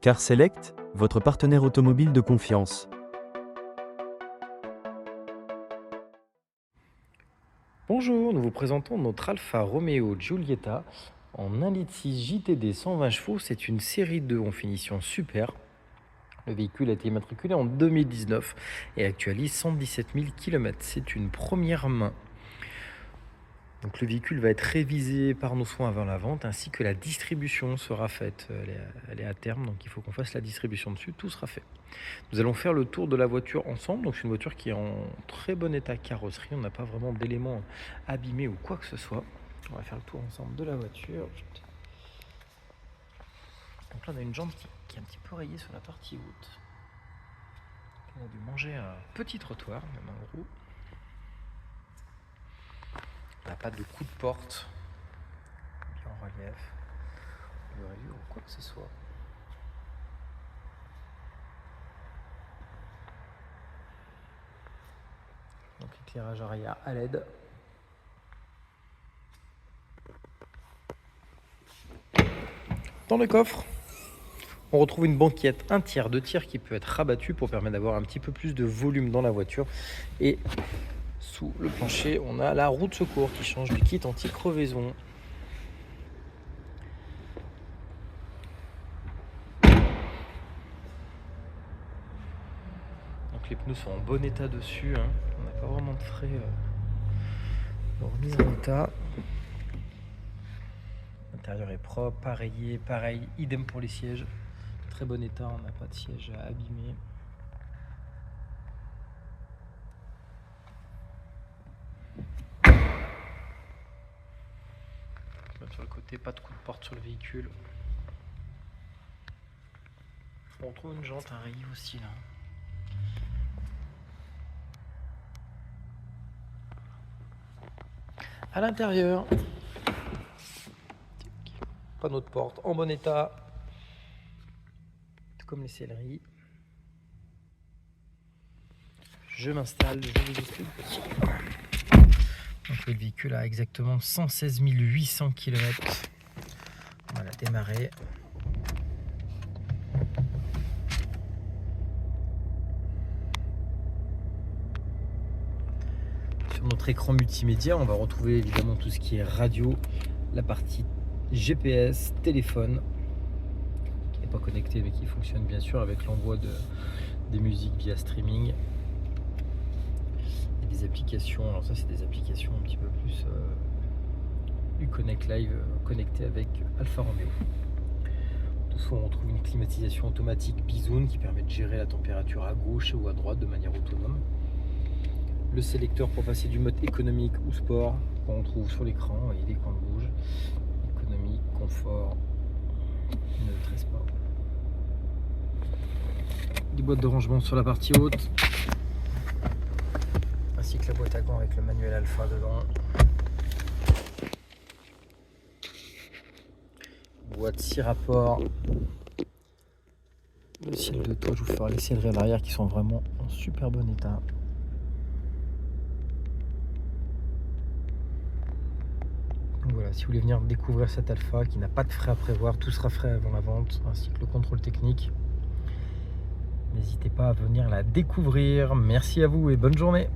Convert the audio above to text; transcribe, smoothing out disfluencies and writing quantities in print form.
Car Select, votre partenaire automobile de confiance. Bonjour, nous vous présentons notre Alfa Romeo Giulietta en 1,6 litre JTD 120 chevaux. C'est une série 2 en finition super. Le véhicule a été immatriculé en 2019 et actualise 117 000 km. C'est une première main. Donc le véhicule va être révisé par nos soins avant la vente, ainsi que la distribution sera faite. Elle est à terme, donc il faut qu'on fasse la distribution dessus, tout sera fait. Nous allons faire le tour de la voiture ensemble. Donc c'est une voiture qui est en très bon état carrosserie, on n'a pas vraiment d'éléments abîmés ou quoi que ce soit. On va faire le tour ensemble de la voiture. Donc là on a une jambe qui est un petit peu rayée sur la partie haute. On a dû manger un petit trottoir, même en gros. On n'a pas de coup de porte en relief, de rayure ou quoi que ce soit. Donc éclairage arrière à LED. Dans le coffre, on retrouve une banquette 1 tiers, 2 tiers qui peut être rabattue pour permettre d'avoir un petit peu plus de volume dans la voiture. Et sous le plancher, on a la roue de secours qui change du kit anti-crevaison. Donc les pneus sont en bon état dessus, hein. On n'a pas vraiment de frais de remise en état. L'intérieur est propre, pareil, idem pour les sièges. Très bon état, on n'a pas de siège abîmé. Même sur le côté, pas de coup de porte sur le véhicule. On retrouve une jante, un rayé aussi là. À l'intérieur, panneau de porte en bon état, tout comme les selleries. Je m'installe, je vous explique. Donc le véhicule a exactement 116 800 km. On va la démarrer. Sur notre écran multimédia, on va retrouver évidemment tout ce qui est radio, la partie GPS, téléphone, qui n'est pas connecté mais qui fonctionne bien sûr avec l'envoi des musiques via streaming. Et des applications, alors ça c'est des applications un petit peu plus Uconnect Live connectées avec Alfa Romeo. Dessous on retrouve une climatisation automatique Bizone qui permet de gérer la température à gauche ou à droite de manière autonome. Le sélecteur pour passer du mode économique ou sport qu'on trouve sur l'écran, et dès qu'on le bouge, économique, confort, neutre et sport. Des boîtes de rangement sur la partie haute, ainsi que la boîte à gants avec le manuel Alpha dedans. Boîte 6 rapports. Le ciel de toit, je vous ferai les selleries à l'arrière qui sont vraiment en super bon état. Donc voilà, si vous voulez venir découvrir cette Alpha qui n'a pas de frais à prévoir, tout sera frais avant la vente, ainsi que le contrôle technique. N'hésitez pas à venir la découvrir. Merci à vous et bonne journée.